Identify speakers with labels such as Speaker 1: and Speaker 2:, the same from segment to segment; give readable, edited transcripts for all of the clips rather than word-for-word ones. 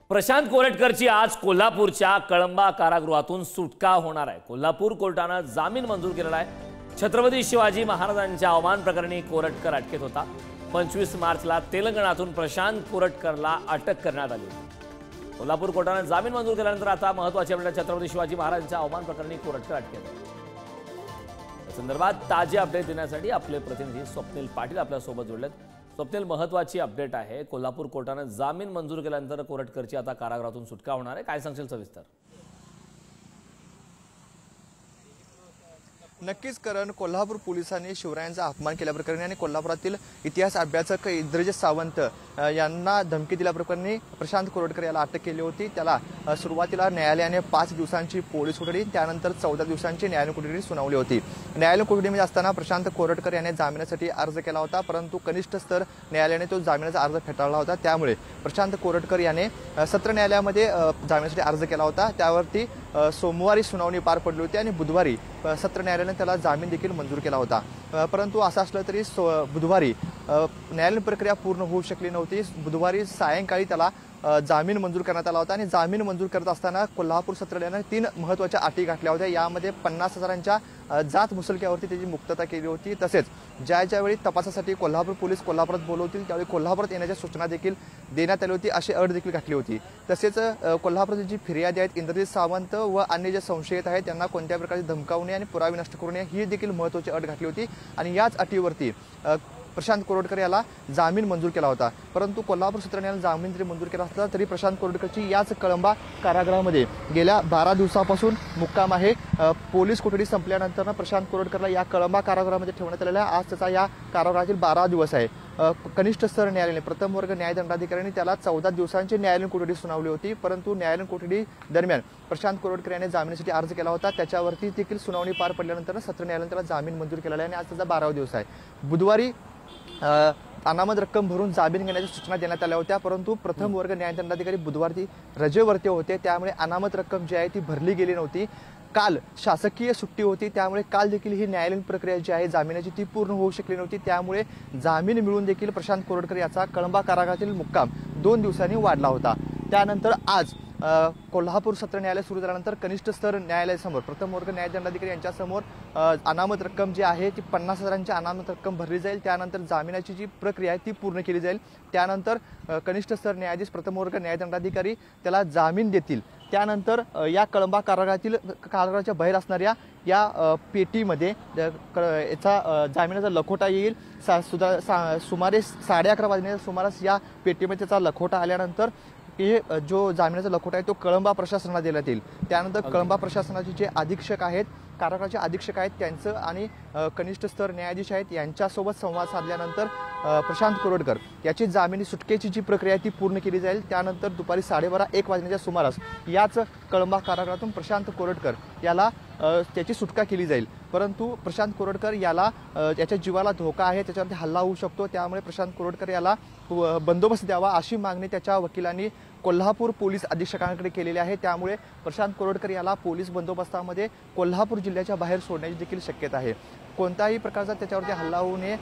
Speaker 1: प्रशांत कोरटकरची आज कोल्हापूरच्या कळंबा कारागृहातून सुटका होणार आहे। कोल्हापूर कोर्टाने जामीन मंजूर केलेला आहे। छत्रपती शिवाजी महाराजांच्या अवमान प्रकरणी कोरटकर अटकेत होता। 25 मार्चला तेलंगणातून प्रशांत कोरटकरला अटक करण्यात आली होती। कोल्हापूर कोर्टाने जामीन मंजूर केल्यानंतर आता महत्त्वाची अपडेट, छत्रपती शिवाजी महाराजांच्या अवमान प्रकरणी कोरटकर अटकेत आहे। या संदर्भात ताजे अपडेट देण्यासाठी आपले प्रतिनिधी स्वप्नील पाटील आपल्या सोबत जोडलेत। स्वप्नील, महत्त्वाची अपडेट आहे, कोल्हापूर कोर्टाने जामीन मंजूर केल्यानंतर कोरटकरची आता कारागृहातून सुटका होणार आहे। काय सांगशील सविस्तर?
Speaker 2: नक्कीच करण, कोल्हापूर पोलिसांनी शिवरायांचा अपमान केल्याप्रकरणी आणि कोल्हापुरातील इतिहास अभ्यासक इंद्रजित सावंत यांना धमकी दिल्याप्रकरणी प्रशांत कोरटकर याला अटक केली होती। त्याला सुरुवातीला न्यायालयाने 5 दिवसांची पोलीस कोठडी, त्यानंतर 14 दिवसांची न्यायालयीन कोठडी सुनावली होती। न्यायालयीन कोठडीमध्ये असताना प्रशांत कोरटकर याने जामिनासाठी अर्ज केला होता, परंतु कनिष्ठ स्तर न्यायालयाने तो जामिनाचा अर्ज फेटाळला होता। त्यामुळे प्रशांत कोरटकर याने सत्र न्यायालयामध्ये जामिनासाठी अर्ज केला होता। त्यावरती सोमवारी सुनावणी पार पडली होती आणि बुधवारी सत्र न्यायालयाने त्याला जामीन देखील मंजूर केला होता। परंतु असं असलं तरी बुधवारी न्यायालयीन प्रक्रिया पूर्ण होऊ शकली नव्हती। बुधवारी सायंकाळी त्याला जामीन मंजूर करण्यात आला होता आणि जामीन मंजूर करत असताना कोल्हापूर सत्र न्यायालयाने 3 महत्त्वाच्या अटी घातल्या होत्या। यामध्ये 50,000च्या जात मुसलक्यावरती त्याची मुक्तता केली होती। तसेच ज्यावेळी तपासासाठी कोल्हापूर पोलीस कोल्हापुरात बोलवतील त्यावेळी कोल्हापुरात येण्याच्या सूचना देखील देण्यात आली होती, अशी अट देखील घातली होती। तसेच कोल्हापुरातील जी फिर्यादी आहेत इंद्रजित सावंत व अन्य जे संशयित आहेत त्यांना कोणत्या प्रकारची धमकावणे आणि पुरावे नष्ट करू नये ही देखील महत्त्वाची अट घातली होती आणि याच अटीवरती प्रशांत कोरटकर याला जामीन मंजूर केला होता। परंतु कोल्हापूर सत्र न्यायालयाने जामीन जरी मंजूर केला असला तरी प्रशांत कोरटकरची याच कळंबा कारागृहामध्ये गेल्या 12 दिवसापासून मुक्काम आहे। पोलीस कोठडी संपल्यानंतर प्रशांत कोरटकरला या कळंबा कारागृहामध्ये ठेवण्यात आलेला आहे। आज त्याचा या कारागृहातील 12 दिवस आहे। कनिष्ठ स्तर न्यायालयाने प्रथम वर्ग न्यायदंडाधिकाऱ्यांनी त्याला 14 दिवसांची न्यायालयीन कोठडी सुनावली होती, परंतु न्यायालयीन कोठडी दरम्यान प्रशांत कोरटकर याने जामिनासाठी अर्ज केला होता। त्याच्यावरती देखील सुनावणी पार पडल्यानंतर सत्र न्यायालयाने त्याला जामीन मंजूर केलेला आहे आणि आज त्याचा 12वा दिवस आहे। बुधवारी अनामत रक्कम भरून जामीन घेण्याच्या सूचना देण्यात आल्या होत्या, परंतु प्रथम वर्ग न्यायदंडाधिकारी बुधवारी रजेवरती होते, त्यामुळे अनामत रक्कम जी आहे ती भरली गेली नव्हती। काल शासकीय सुट्टी होती, त्यामुळे काल देखील ही न्यायालयीन प्रक्रिया जी आहे जामिनाची ती पूर्ण होऊ शकली नव्हती। त्यामुळे जामीन मिळून देखील प्रशांत कोरटकर याचा कळंबा कारागृहातील मुक्काम 2 दिवसांनी वाढला होता। त्यानंतर आज कोल्हापूर सत्र न्यायालय सुरू झाल्यानंतर कनिष्ठ स्तर न्यायालयासमोर प्रथम वर्ग न्यायदंडाधिकारी यांच्यासमोर अनामत रक्कम जी आहे ती 50,000ची अनामत रक्कम भरली जाईल। त्यानंतर जामिनाची जी प्रक्रिया आहे ती पूर्ण केली जाईल। त्यानंतर कनिष्ठ स्तर न्यायाधीश प्रथम वर्ग न्यायदंडाधिकारी त्याला जामीन देतील। त्यानंतर या कळंबा कारागृहाच्या बाहेर असणाऱ्या या पेटीमध्ये याचा जामिनाचा लखोटा येईल। सुमारे 11:30 वाजण्याच्या सुमारास या पेटीमध्ये त्याचा लखोटा आल्यानंतर हे जो जामिनाचा लखोटा आहे तो कळंबा प्रशासनाला देण्यात येईल। त्यानंतर कळंबा प्रशासनाचे जे अधीक्षक आहेत, कारागृहाचे अधीक्षक आहेत त्यांचं आणि कनिष्ठ स्तर न्यायाधीश आहेत यांच्यासोबत संवाद साधल्यानंतर प्रशांत कोरटकर याची जामिनी सुटकेची जी प्रक्रिया ती पूर्ण केली जाईल। त्यानंतर दुपारी 12:30-1 वाजण्याच्या सुमारास याच कळंबा कारागृहातून प्रशांत कोरटकर याला त्याची सुटका केली जाईल। परंतु प्रशांत कोरटकर याला याच्या जीवाला धोका आहे, त्याच्यावरती हल्ला होऊ शकतो, त्यामुळे प्रशांत कोरटकर याला बंदोबस्त द्यावा अशी मागणी त्याच्या वकिलांनी कोल्हापूर पोलीस अधीक्षकांकडे केलेली आहे। त्यामुळे प्रशांत कोरटकर याला पोलीस बंदोबस्तामध्ये कोल्हापूर जिल्ह्याच्या बाहेर सोडण्याची देखील शक्यता आहे। कोणत्याही प्रकारचा त्याच्यावरती हल्ला होऊ नये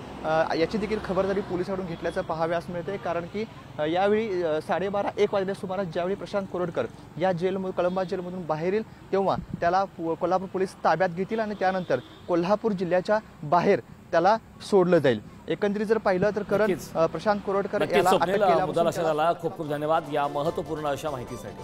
Speaker 2: याची देखील खबरदारी पोलिसांकडून घेतल्याचं पाहाव्यास मिळते, कारण की यावेळी 12:30-1 वाजल्या सुमारास ज्यावेळी प्रशांत कोरटकर या कळंबा जेलमधून बाहेर येईल तेव्हा त्याला कोल्हापूर पोलीस ताब्यात घेतील आणि त्यानंतर कोल्हापूर जिल्ह्याच्या बाहेर त्याला सोडलं जाईल। एकंदरीत जर पाहिलं तर करण प्रशांत कोरटकर याला अटक केल्याबद्दल
Speaker 1: खूप खूप धन्यवाद या महत्त्वपूर्ण अशा माहितीसाठी।